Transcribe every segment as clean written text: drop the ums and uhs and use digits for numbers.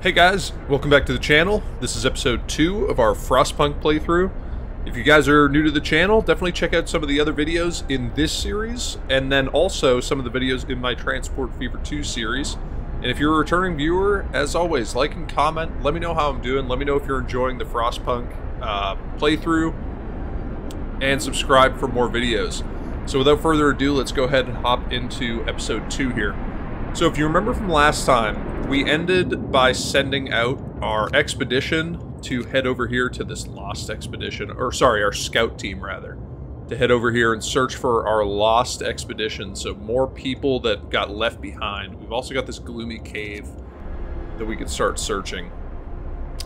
Hey guys, welcome back to the channel. This is episode 2 of our Frostpunk playthrough. If you guys are new to the channel, definitely check out some of the other videos in this series, and then also some of the videos in my Transport Fever 2 series. And if you're a returning viewer, as always, like and comment, let me know how I'm doing, let me know if you're enjoying the Frostpunk playthrough, and subscribe for more videos. So without further ado, let's go ahead and hop into episode 2 here. So if you remember from last time, we ended by sending out our expedition to head over here to this lost expedition, or sorry, our scout team rather, to head over here and search for our lost expedition, so more people that got left behind. We've also got this gloomy cave that we could start searching.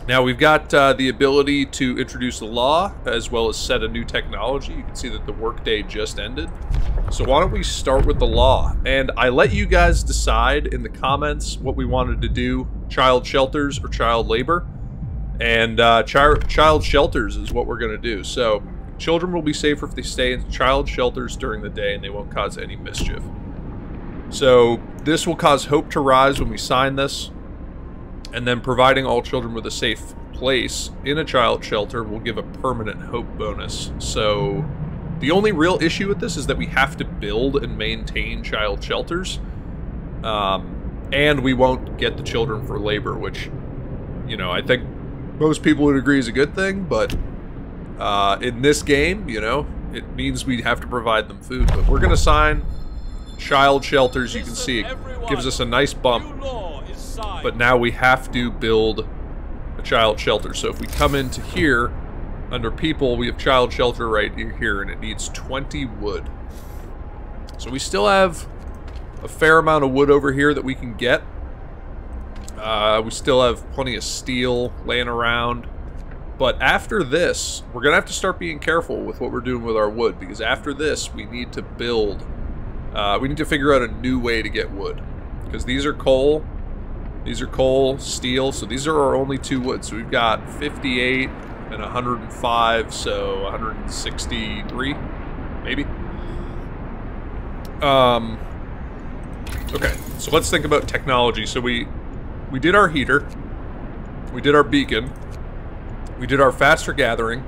Now we've got the ability to introduce the law, as well as set a new technology. You can see that the workday just ended. So why don't we start with the law? And I let you guys decide in the comments what we wanted to do, child shelters or child labor. And child shelters is what we're going to do. So children will be safer if they stay in child shelters during the day and they won't cause any mischief. So this will cause hope to rise when we sign this. And then providing all children with a safe place in a child shelter will give a permanent hope bonus. So the only real issue with this is that we have to build and maintain child shelters. And we won't get the children for labor, which, you know, I think most people would agree is a good thing. But in this game, you know, it means we have to provide them food. But we're going to sign child shelters. You can see it gives us a nice bump. But now we have to build a child shelter. So if we come into here, under people, we have child shelter right here, and it needs 20 wood. So we still have a fair amount of wood over here that we can get. We still have plenty of steel laying around. But after this, we're going to have to start being careful with what we're doing with our wood, because after this, we need to build, we need to figure out a new way to get wood. Because these are coal. These are coal, steel, so these are our only 2 wood. So we've got 58 and 105, so 163, maybe. Okay, so let's think about technology. So we did our heater, we did our beacon, we did our faster gathering.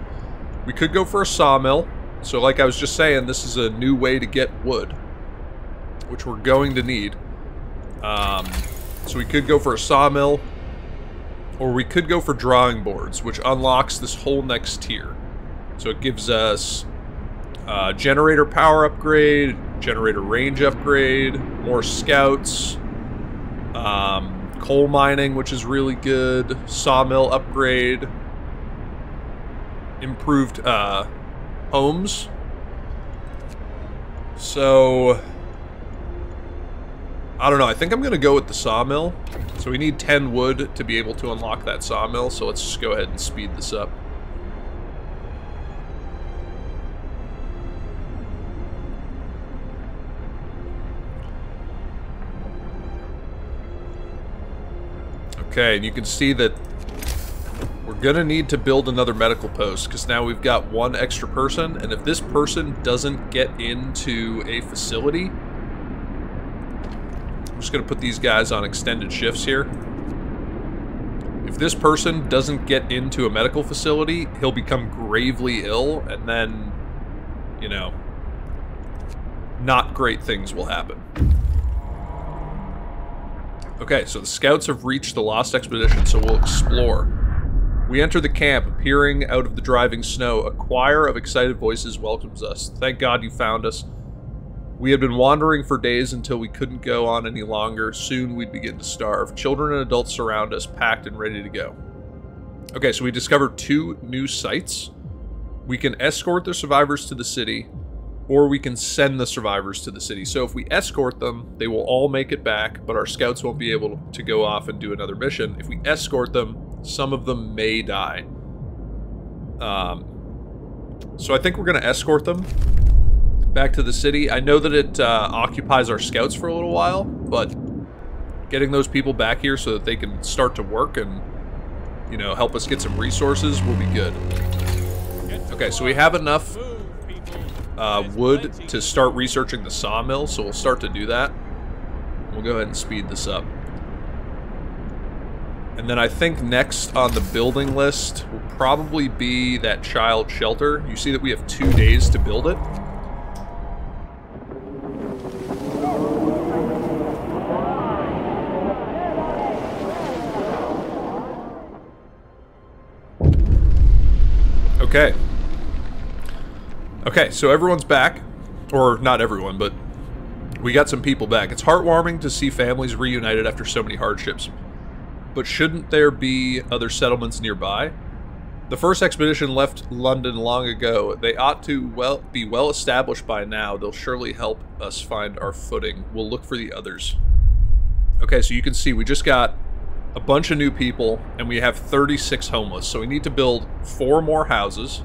We could go for a sawmill. So like I was just saying, this is a new way to get wood, which we're going to need. So we could go for a sawmill, or we could go for drawing boards, which unlocks this whole next tier. So it gives us generator power upgrade, generator range upgrade, more scouts, coal mining, which is really good, sawmill upgrade, improved homes. So I don't know, I think I'm going to go with the sawmill. So we need 10 wood to be able to unlock that sawmill, so let's just go ahead and speed this up. Okay, and you can see that we're going to need to build another medical post, because now we've got 1 extra person, and if this person doesn't get into a facility, just going to put these guys on extended shifts here. If this person doesn't get into a medical facility, he'll become gravely ill, and then, you know, not great things will happen. Okay, so the scouts have reached the lost expedition, so we'll explore. We enter the camp, appearing out of the driving snow. A choir of excited voices welcomes us. Thank God you found us. We had been wandering for days until we couldn't go on any longer. Soon we'd begin to starve. Children and adults surround us, packed and ready to go. Okay, so we discovered 2 new sites. We can escort the survivors to the city, or we can send the survivors to the city. So if we escort them, they will all make it back, but our scouts won't be able to go off and do another mission. If we escort them, some of them may die. So I think we're going to escort them back to the city. I know that it occupies our scouts for a little while, but getting those people back here so that they can start to work and, you know, help us get some resources will be good. Okay, so we have enough wood to start researching the sawmill, so we'll start to do that. We'll go ahead and speed this up. And And then I think next on the building list will probably be that child shelter. You see that we have 2 days to build it. Okay. Okay, so everyone's back. Or not everyone, but we got some people back. It's heartwarming to see families reunited after so many hardships. But shouldn't there be other settlements nearby? The first expedition left London long ago. They ought to be well established by now. They'll surely help us find our footing. We'll look for the others. Okay, so you can see we just got a bunch of new people, and we have 36 homeless. So we need to build 4 more houses.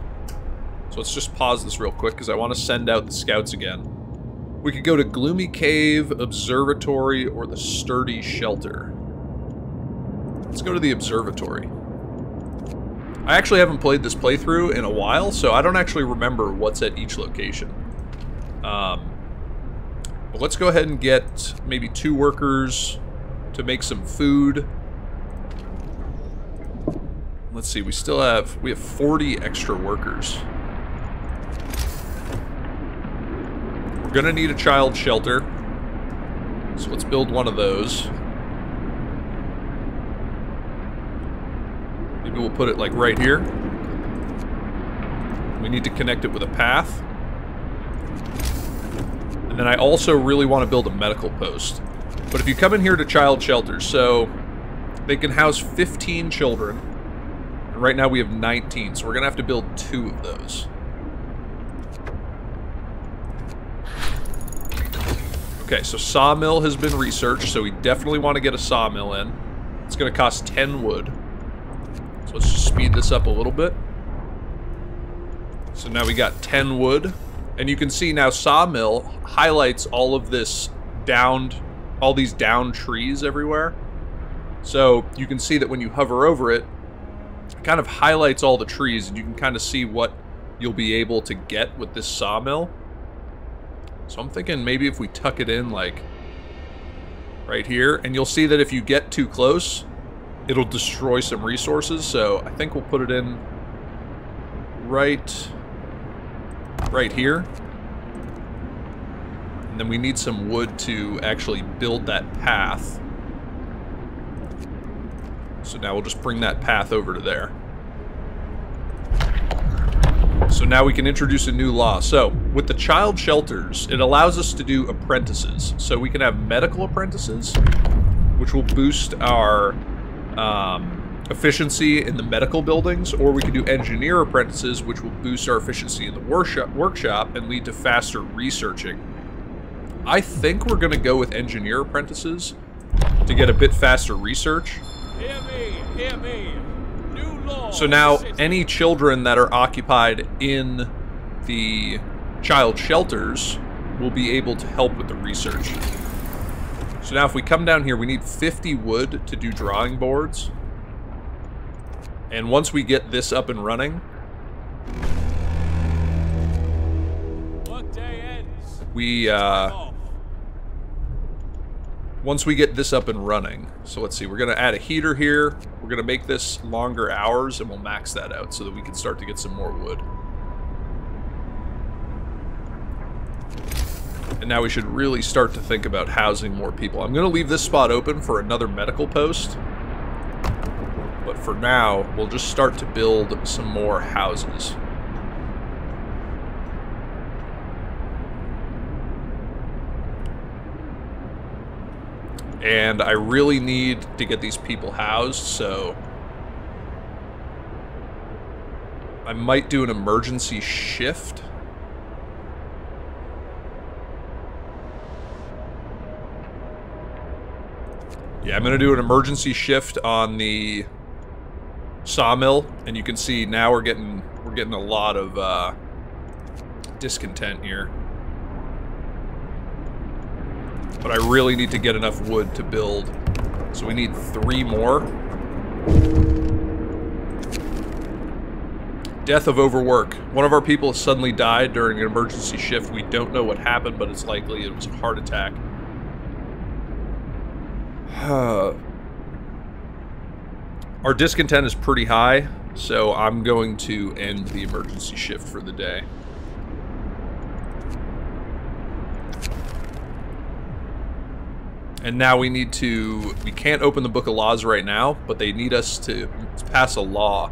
So let's just pause this real quick, because I want to send out the scouts again. We could go to Gloomy Cave, Observatory, or the Sturdy Shelter. Let's go to the Observatory. I actually haven't played this playthrough in a while, so I don't actually remember what's at each location. But let's go ahead and get maybe 2 workers to make some food. Let's see, we have 40 extra workers. We're gonna need a child shelter. So let's build one of those. Maybe we'll put it like right here. We need to connect it with a path. And then I also really want to build a medical post. But if you come in here to child shelters, so they can house 15 children. And right now we have 19, so we're going to have to build 2 of those. Okay, so sawmill has been researched, so we definitely want to get a sawmill in. It's going to cost 10 wood. So let's just speed this up a little bit. So now we got 10 wood. And you can see now sawmill highlights all of this all these downed trees everywhere. So you can see that when you hover over it, it kind of highlights all the trees, and you can kind of see what you'll be able to get with this sawmill. So I'm thinking maybe if we tuck it in like right here, and you'll see that if you get too close, it'll destroy some resources. So I think we'll put it in right here. And then we need some wood to actually build that path. So now we'll just bring that path over to there. So now we can introduce a new law. So with the child shelters, it allows us to do apprentices. So we can have medical apprentices, which will boost our efficiency in the medical buildings, or we can do engineer apprentices, which will boost our efficiency in the workshop and lead to faster researching. I think we're going to go with engineer apprentices to get a bit faster research. Hear me. New law. So now any children that are occupied in the child shelters will be able to help with the research. So now if we come down here, we need 50 wood to do drawing boards. And once we get this up and running, Workday ends. Once we get this up and running, so let's see, we're going to add a heater here. We're going to make this longer hours, and we'll max that out so that we can start to get some more wood. And now we should really start to think about housing more people. I'm going to leave this spot open for another medical post. But for now, we'll just start to build some more houses. And I really need to get these people housed, so I might do an emergency shift. Yeah, I'm going to do an emergency shift on the sawmill, and you can see now we're getting a lot of discontent here. But I really need to get enough wood to build. So we need 3 more. Death of overwork. One of our people suddenly died during an emergency shift. We don't know what happened, but it's likely it was a heart attack. Our discontent is pretty high, so I'm going to end the emergency shift for the day. And now we need to... We can't open the Book of Laws right now, but they need us to pass a law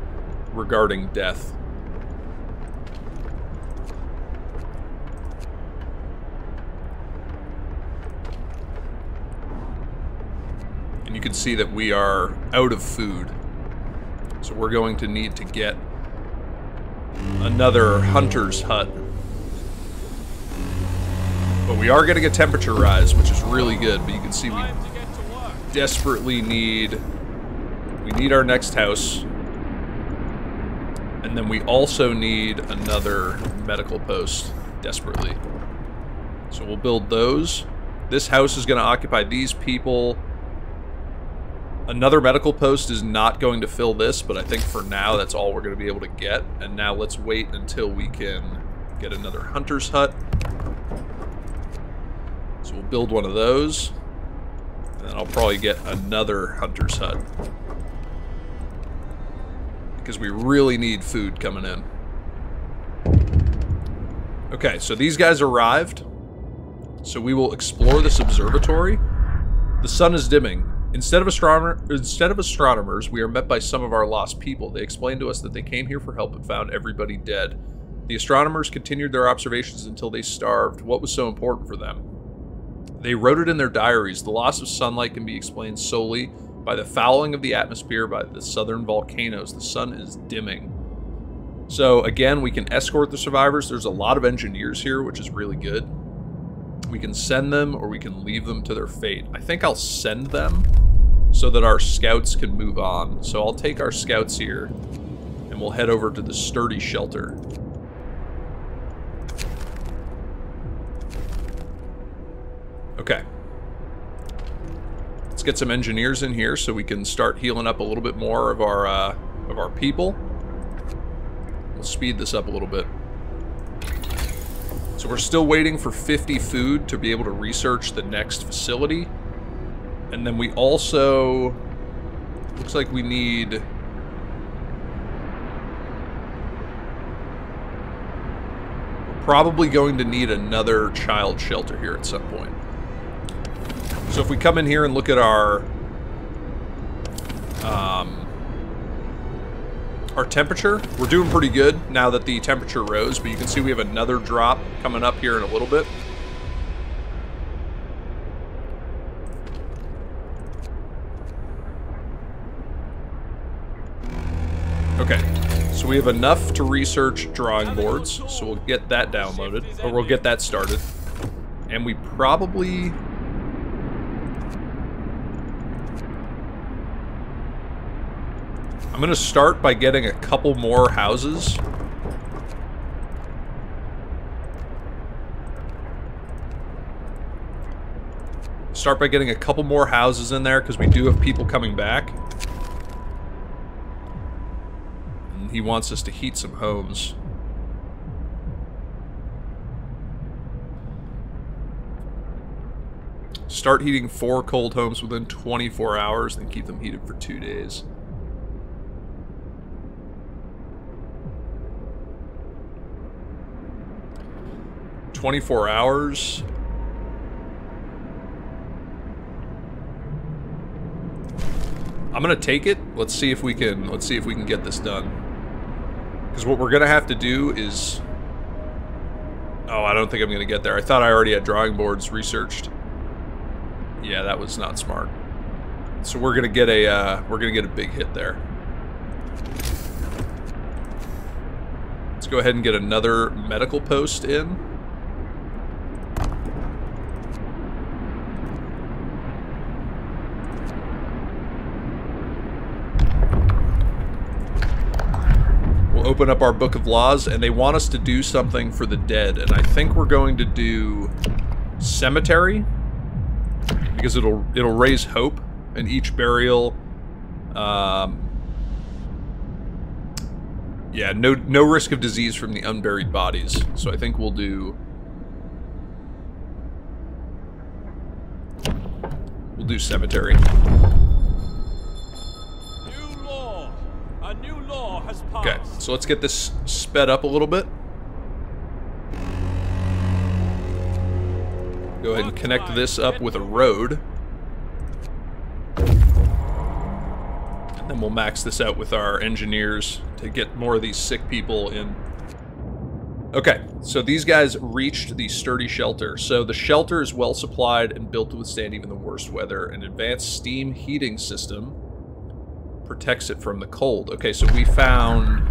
regarding death. And you can see that we are out of food. So we're going to need to get another hunter's hut. But we are getting a temperature rise, which is really good. But you can see we desperately need... We need our next house. And then we also need another medical post, desperately. So we'll build those. This house is going to occupy these people. Another medical post is not going to fill this, but I think for now that's all we're going to be able to get. And now let's wait until we can get another hunter's hut. So we'll build one of those. And then I'll probably get another hunter's hut. Because we really need food coming in. Okay, so these guys arrived. So we will explore this observatory. The sun is dimming. Instead of astronomers, we are met by some of our lost people. They explained to us that they came here for help and found everybody dead. The astronomers continued their observations until they starved. What was so important for them? They wrote it in their diaries. The loss of sunlight can be explained solely by the fouling of the atmosphere by the southern volcanoes. The sun is dimming. So again, we can escort the survivors. There's a lot of engineers here, which is really good. We can send them or we can leave them to their fate. I think I'll send them so that our scouts can move on. So I'll take our scouts here and we'll head over to the sturdy shelter. Okay. Let's get some engineers in here so we can start healing up a little bit more of our people. We'll speed this up a little bit. So we're still waiting for 50 food to be able to research the next facility. And then we also... Looks like we need... We're probably going to need another child shelter here at some point. So if we come in here and look at our temperature, we're doing pretty good now that the temperature rose, but you can see we have another drop coming up here in a little bit. Okay, so we have enough to research drawing boards, so we'll get that downloaded, or we'll get that started. And we probably... I'm going to start by getting a couple more houses. Start by getting a couple more houses in there because we do have people coming back. And he wants us to heat some homes. Start heating 4 cold homes within 24 hours and keep them heated for 2 days. 24 hours. I'm gonna take it. Let's see if we can get this done. Because what we're gonna have to do is... Oh, I don't think I'm gonna get there. I thought I already had drawing boards researched. Yeah, that was not smart. So we're gonna get a big hit there. Let's go ahead and get another medical post in. Open up our Book of Laws, and they want us to do something for the dead, and I think we're going to do cemetery because it'll raise hope, and each burial, yeah, no risk of disease from the unburied bodies. So I think we'll do cemetery. New law. has passed. Okay, so let's get this sped up a little bit. Go ahead and connect this up with a road. And then we'll max this out with our engineers to get more of these sick people in. Okay, so these guys reached the sturdy shelter. So the shelter is well supplied and built to withstand even the worst weather. An advanced steam heating system protects it from the cold. Okay, so we found...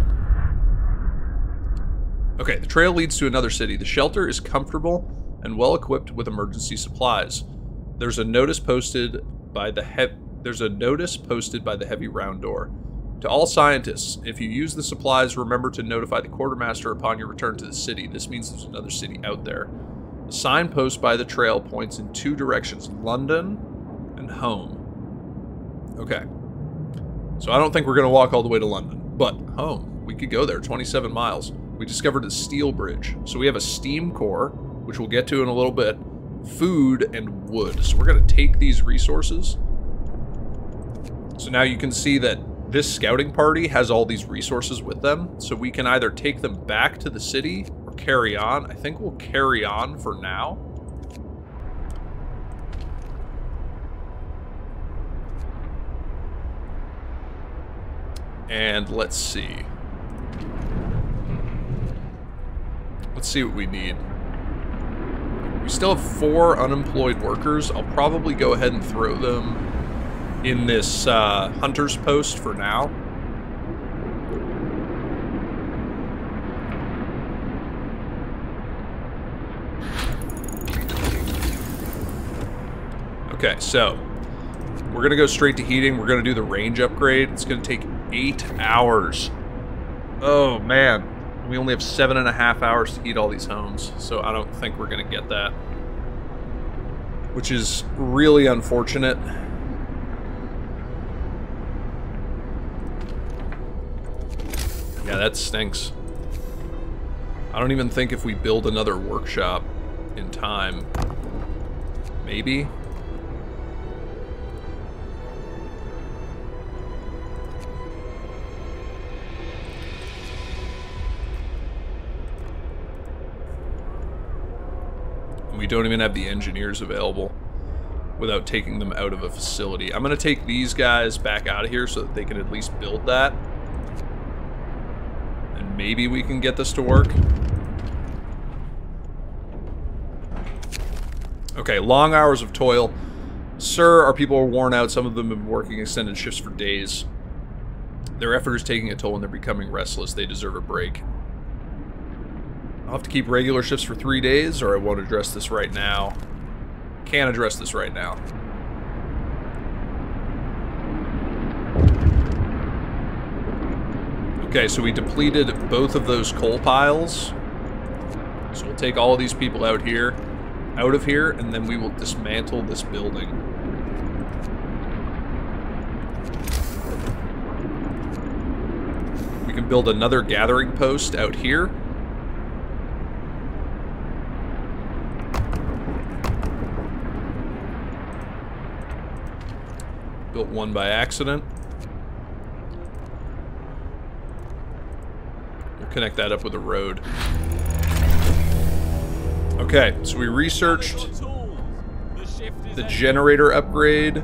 Okay, the trail leads to another city. The shelter is comfortable and well equipped with emergency supplies. There's a notice posted by the heavy round door. To all scientists, if you use the supplies, remember to notify the quartermaster upon your return to the city. This means there's another city out there. The signpost by the trail points in two directions, London and home. Okay. So I don't think we're going to walk all the way to London, but home. We could go there, 27 miles. We discovered a steel bridge. So we have a steam core, which we'll get to in a little bit, food, and wood. So we're going to take these resources. So now you can see that this scouting party has all these resources with them, so we can either take them back to the city or carry on. I think we'll carry on for now. And let's see. Let's see what we need. We still have 4 unemployed workers. I'll probably go ahead and throw them in this hunter's post for now. Okay, so we're gonna go straight to heating. We're gonna do the range upgrade. It's gonna take 8 hours. Oh man, we only have 7.5 hours to heat all these homes, so I don't think we're gonna get that, which is really unfortunate. Yeah, that stinks. I don't even think if we build another workshop in time. Maybe? We don't even have the engineers available without taking them out of a facility. I'm going to take these guys back out of here so that they can at least build that. Maybe we can get this to work. Okay, long hours of toil. Sir, our people are worn out. Some of them have been working extended shifts for days. Their effort is taking a toll and they're becoming restless. They deserve a break. I'll have to keep regular shifts for 3 days, or I won't address this right now. Can't address this right now. Okay, so we depleted both of those coal piles. So we'll take all of these people out of here, and then we will dismantle this building. We can build another gathering post out here. Built one by accident. Connect that up with a road. Okay, so we researched the generator upgrade,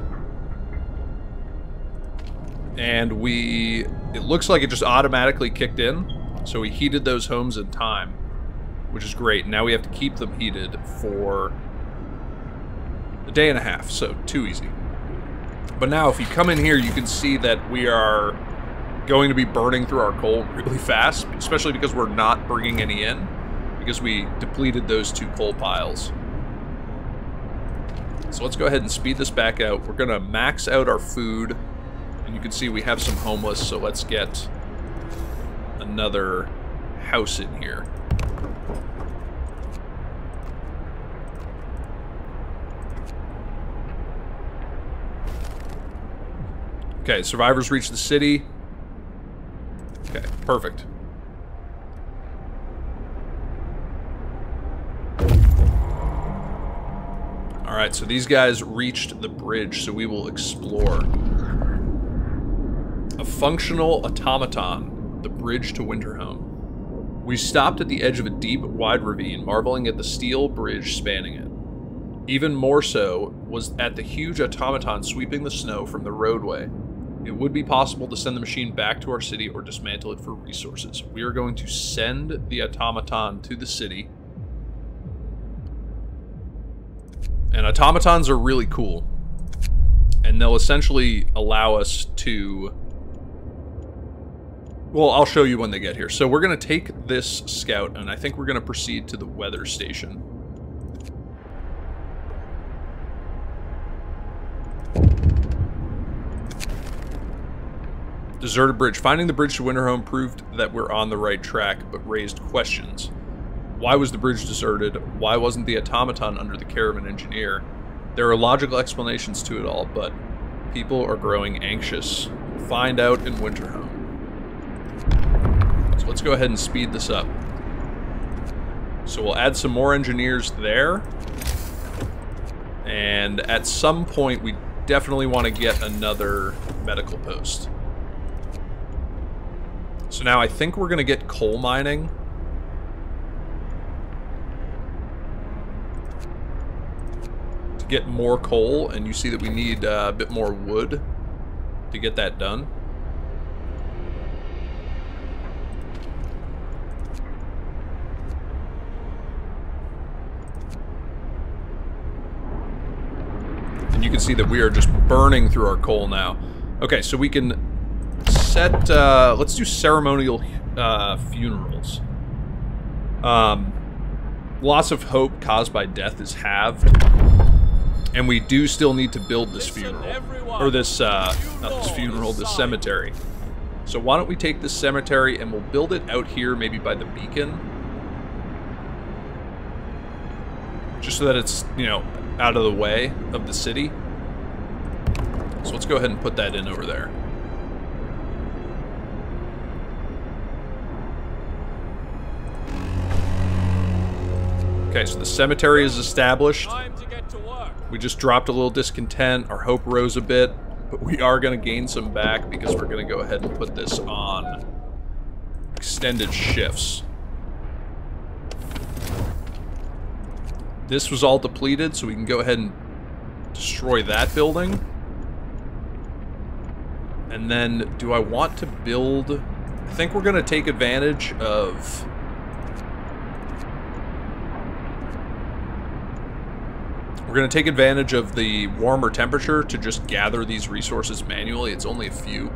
and it looks like it just automatically kicked in, so we heated those homes in time, which is great. Now we have to keep them heated for a day and a half, so too easy. But now if you come in here, you can see that we are going to be burning through our coal really fast, especially because we're not bringing any in, because we depleted those 2 coal piles. So let's go ahead and speed this back out. We're gonna max out our food, and you can see we have some homeless, so let's get another house in here. Okay, survivors reach the city. Okay, perfect. Alright, so these guys reached the bridge, so we will explore. A functional automaton. the bridge to Winterhome. We stopped at the edge of a deep, wide ravine, marveling at the steel bridge spanning it. Even more so was at the huge automaton sweeping the snow from the roadway. It would be possible to send the machine back to our city or dismantle it for resources. We are going to send the automaton to the city. And automatons are really cool. And they'll essentially allow us to... Well, I'll show you when they get here. So we're going to take this scout, and I think we're going to proceed to the weather station. Deserted bridge. Finding the bridge to Winterhome proved that we're on the right track, but raised questions. Why was the bridge deserted? Why wasn't the automaton under the care of an engineer? There are logical explanations to it all, but people are growing anxious. We'll find out in Winterhome. So let's go ahead and speed this up. So we'll add some more engineers there. And at some point, we definitely want to get another medical post. So now I think we're going to get coal mining. To get more coal, and you see that we need a bit more wood to get that done. And you can see that we are just burning through our coal now. Okay, so we can set, let's do ceremonial funerals. Loss of hope caused by death is halved. And we do still need to build this funeral. Or this, not this funeral, this cemetery. So why don't we take this cemetery and we'll build it out here, maybe by the beacon. Just so that it's, you know, out of the way of the city. So let's go ahead and put that in over there. Okay, so the cemetery is established. Time to get to work. We just dropped a little discontent. Our hope rose a bit, but we are going to gain some back because we're going to go ahead and put this on extended shifts. This was all depleted, so we can go ahead and destroy that building. And then, do I want to build... I think we're going to take advantage of... We're going to take advantage of the warmer temperature to just gather these resources manually. It's only a few.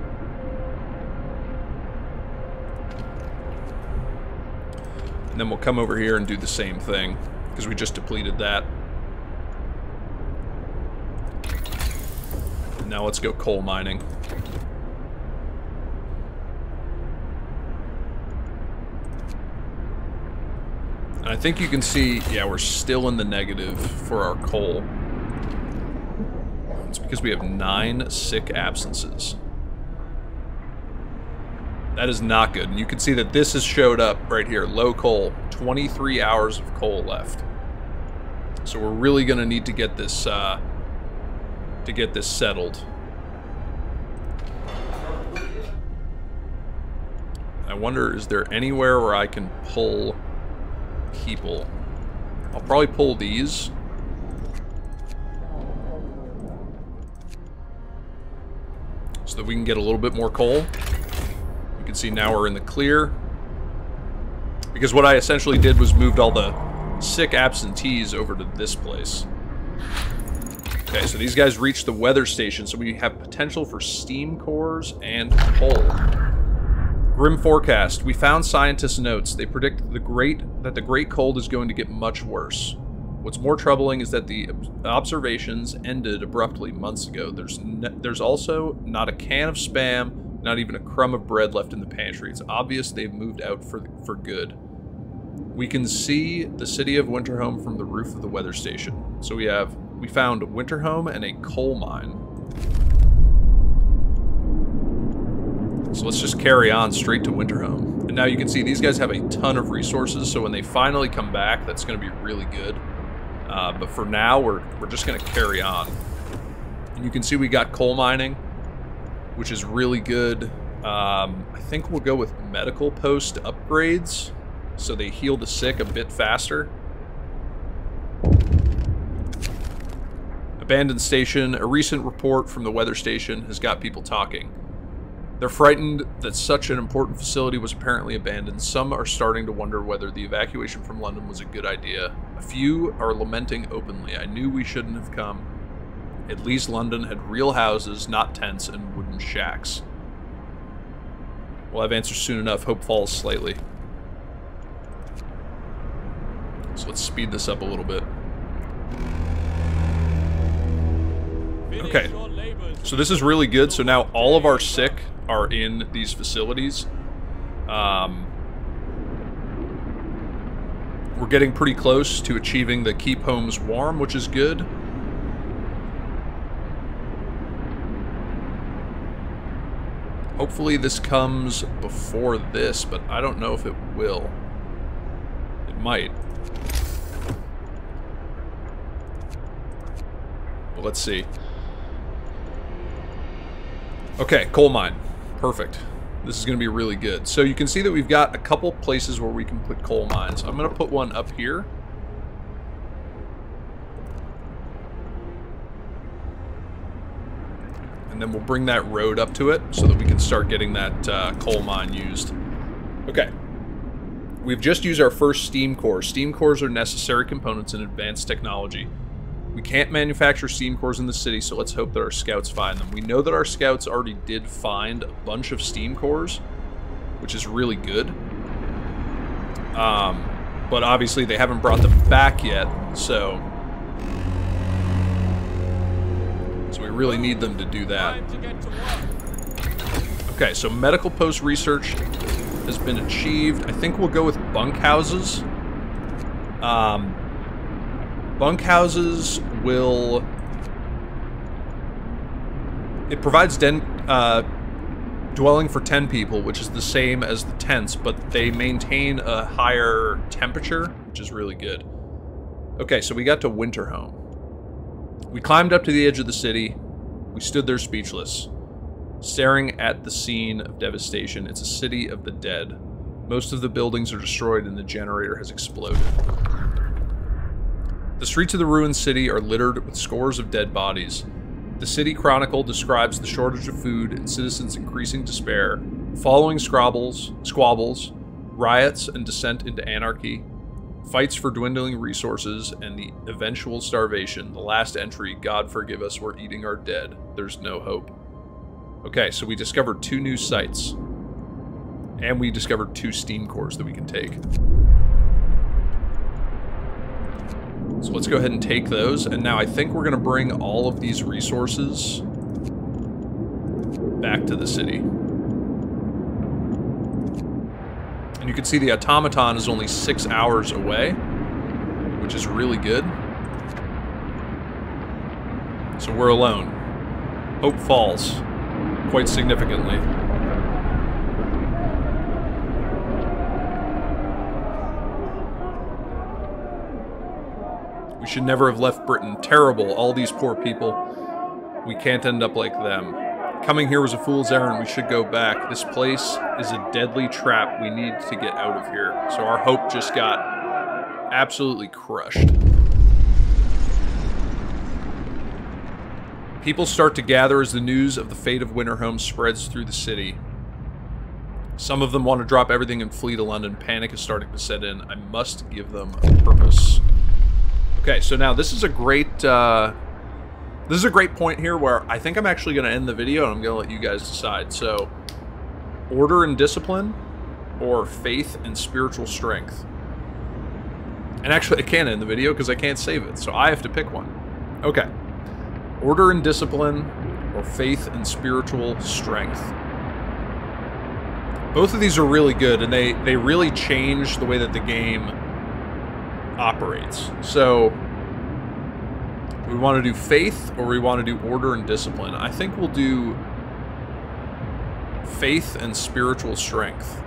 And then we'll come over here and do the same thing, because we just depleted that. And now let's go coal mining. And I think you can see, yeah, we're still in the negative for our coal. It's because we have 9 sick absences. That is not good. And you can see that this has showed up right here. Low coal. 23 hours of coal left. So we're really going to need to get this settled. I wonder, is there anywhere where I can pull people? I'll probably pull these. So that we can get a little bit more coal. You can see now we're in the clear. Because what I essentially did was moved all the sick absentees over to this place. Okay, so these guys reached the weather station, so we have potential for steam cores and coal. Grim forecast. We found scientists' notes. They predict that the great cold is going to get much worse. What's more troubling is that the observations ended abruptly months ago. There's also not a can of Spam, not even a crumb of bread left in the pantry. It's obvious they've moved out for good. We can see the city of Winterhome from the roof of the weather station. So we found Winterhome and a coal mine. So let's just carry on straight to Winterhome. And now you can see these guys have a ton of resources, so when they finally come back, that's going to be really good. But for now, we're just going to carry on. And you can see we got coal mining, which is really good. I think we'll go with medical post upgrades, so they heal the sick a bit faster. Abandoned station. A recent report from the weather station has got people talking. They're frightened that such an important facility was apparently abandoned. Some are starting to wonder whether the evacuation from London was a good idea. A few are lamenting openly. I knew we shouldn't have come. At least London had real houses, not tents and wooden shacks. We'll have answers soon enough. Hope falls slightly. So let's speed this up a little bit. Okay, so this is really good. So now all of our sick are in these facilities. We're getting pretty close to achieving the keep homes warm, which is good. Hopefully this comes before this, but I don't know if it will. It might. Well, let's see. Okay, coal mine. Perfect. This is going to be really good. So you can see that we've got a couple places where we can put coal mines. I'm going to put one up here. And then we'll bring that road up to it so that we can start getting that coal mine used. Okay. We've just used our first steam core. Steam cores are necessary components in advanced technology. We can't manufacture steam cores in the city, so let's hope that our scouts find them. We know that our scouts already did find a bunch of steam cores, which is really good. But obviously they haven't brought them back yet, so we really need them to do that. Okay, so medical post research has been achieved. I think we'll go with bunkhouses. Bunkhouses will... It provides dwelling for 10 people, which is the same as the tents, but they maintain a higher temperature, which is really good. Okay, so we got to winter home. We climbed up to the edge of the city. We stood there speechless, staring at the scene of devastation. It's a city of the dead. Most of the buildings are destroyed and the generator has exploded. The streets of the ruined city are littered with scores of dead bodies. The City Chronicle describes the shortage of food and citizens' increasing despair, following squabbles, riots and descent into anarchy, fights for dwindling resources, and the eventual starvation. The last entry, God forgive us, we're eating our dead. There's no hope. Okay, so we discovered 2 new sites. And we discovered 2 steam cores that we can take. So let's go ahead and take those, and now I think we're going to bring all of these resources back to the city. And you can see the automaton is only 6 hours away, which is really good. So we're alone. Hope falls quite significantly. We should never have left Britain. Terrible, all these poor people. We can't end up like them. Coming here was a fool's errand. We should go back. This place is a deadly trap. We need to get out of here. So our hope just got absolutely crushed. People start to gather as the news of the fate of Winterhome spreads through the city. Some of them want to drop everything and flee to London. Panic is starting to set in. I must give them a purpose. Okay, so now this is a great point here where I think I'm actually going to end the video and I'm going to let you guys decide. So, order and discipline, or faith and spiritual strength. And actually, I can't end the video because I can't save it, so I have to pick one. Okay, order and discipline, or faith and spiritual strength. Both of these are really good, and they really change the way that the game operates. So we want to do faith, or we want to do order and discipline. I think we'll do faith and spiritual strength,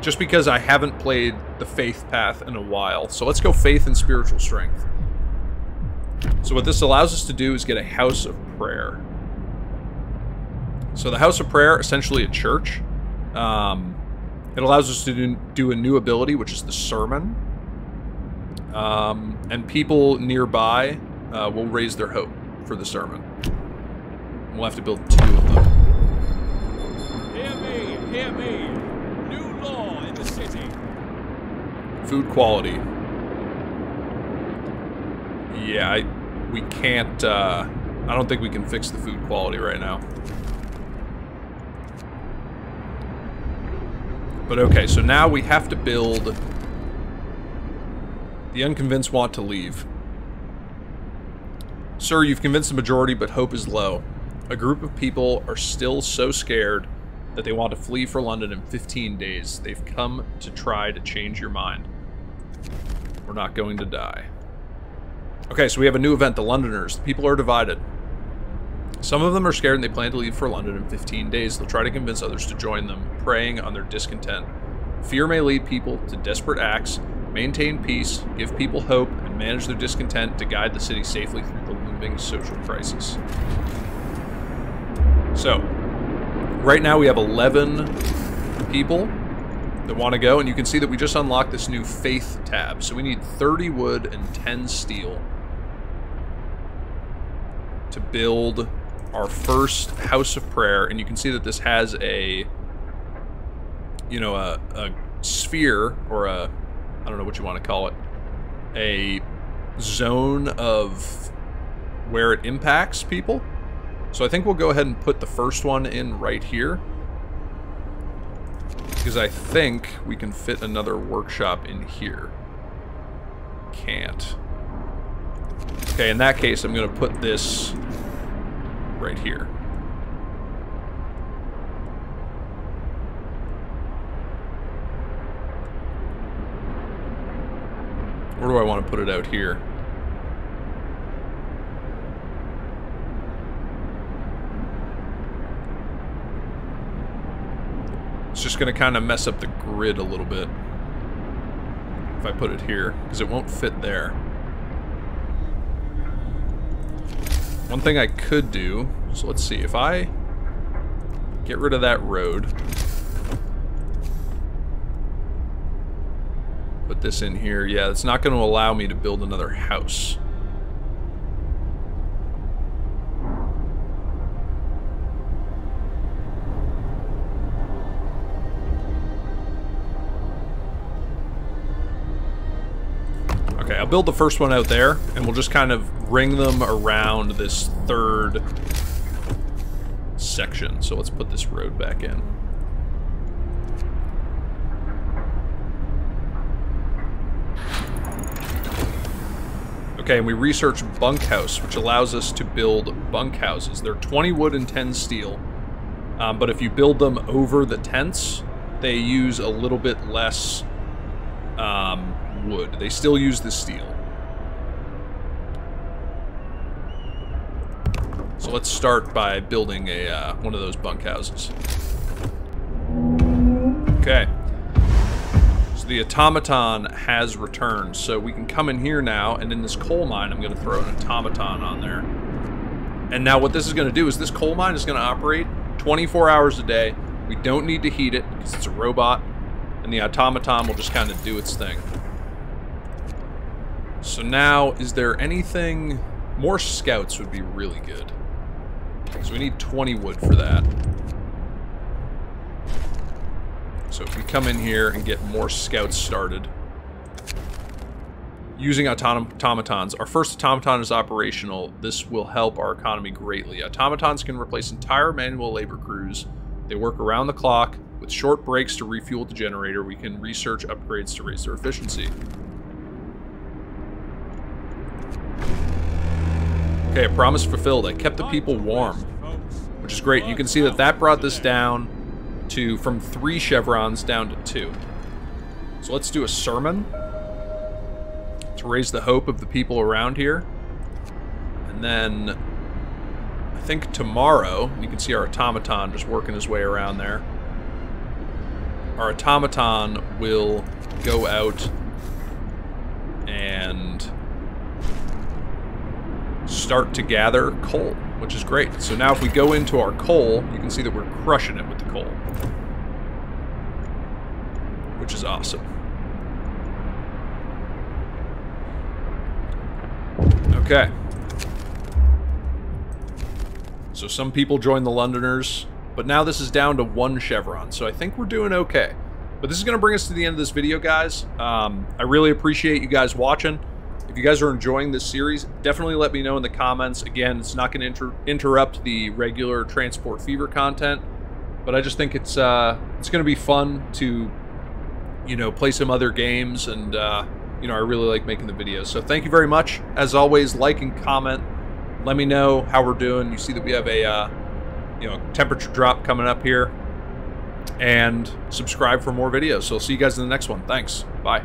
just because I haven't played the faith path in a while. So let's go faith and spiritual strength. So what this allows us to do is get a house of prayer. So the House of Prayer, essentially a church. It allows us to do a new ability, which is the Sermon. And people nearby will raise their hope for the Sermon. We'll have to build 2 of them. Hear me. New law in the city. Food quality. Yeah, we can't, I don't think we can fix the food quality right now. But okay, so now we have to build... The unconvinced want to leave. Sir, you've convinced the majority, but hope is low. A group of people are still so scared that they want to flee for London in 15 days. They've come to try to change your mind. We're not going to die. Okay, so we have a new event, the Londoners. The people are divided. Some of them are scared and they plan to leave for London in 15 days. They'll try to convince others to join them, preying on their discontent. Fear may lead people to desperate acts. Maintain peace, give people hope, and manage their discontent to guide the city safely through the looming social crisis. So, right now we have 11 people that want to go, and you can see that we just unlocked this new Faith tab. So we need 30 wood and 10 steel to build our first House of Prayer, and you can see that this has a, you know, a sphere, or a, I don't know what you want to call it, a zone of where it impacts people. So I think we'll go ahead and put the first one in right here, because I think we can fit another workshop in here. Can't. Okay, in that case, I'm going to put this right here. Where do I want to put it out here? It's just going to kind of mess up the grid a little bit if I put it here, because it won't fit there. One thing I could do, so let's see, if I get rid of that road, put this in here, yeah, it's not going to allow me to build another house. Okay, I'll build the first one out there, and we'll just kind of ring them around this third section. So let's put this road back in. Okay, and we researched bunkhouse, which allows us to build bunkhouses. They're 20 wood and 10 steel, but if you build them over the tents, they use a little bit less wood. They still use the steel. So let's start by building a one of those bunkhouses. Okay. So the automaton has returned, so we can come in here now, and in this coal mine, I'm going to throw an automaton on there. And now what this is going to do is this coal mine is going to operate 24 hours a day. We don't need to heat it because it's a robot, and the automaton will just kind of do its thing. So now, is there anything... More scouts would be really good. So we need 20 wood for that. So if we come in here and get more scouts started. Using automatons. Our first automaton is operational. This will help our economy greatly. Automatons can replace entire manual labor crews. They work around the clock. With short breaks to refuel the generator, we can research upgrades to raise their efficiency. Okay, a promise fulfilled. I kept the people warm, which is great. You can see that that brought this down to, from 3 chevrons down to 2. So let's do a sermon to raise the hope of the people around here. And then, I think tomorrow, you can see our automaton just working his way around there. Our automaton will go out and start to gather coal, which is great. So now if we go into our coal, you can see that we're crushing it with the coal, which is awesome. Okay. So some people joined the Londoners, but now this is down to 1 chevron, so I think we're doing okay. But this is going to bring us to the end of this video, guys. I really appreciate you guys watching. If you guys are enjoying this series, definitely let me know in the comments. Again, it's not going to interrupt the regular Transport Fever content, but I just think it's going to be fun to, you know, play some other games, and you know, I really like making the videos. So thank you very much. As always, like and comment. Let me know how we're doing. You see that we have a you know, temperature drop coming up here, and subscribe for more videos. So I'll see you guys in the next one. Thanks. Bye.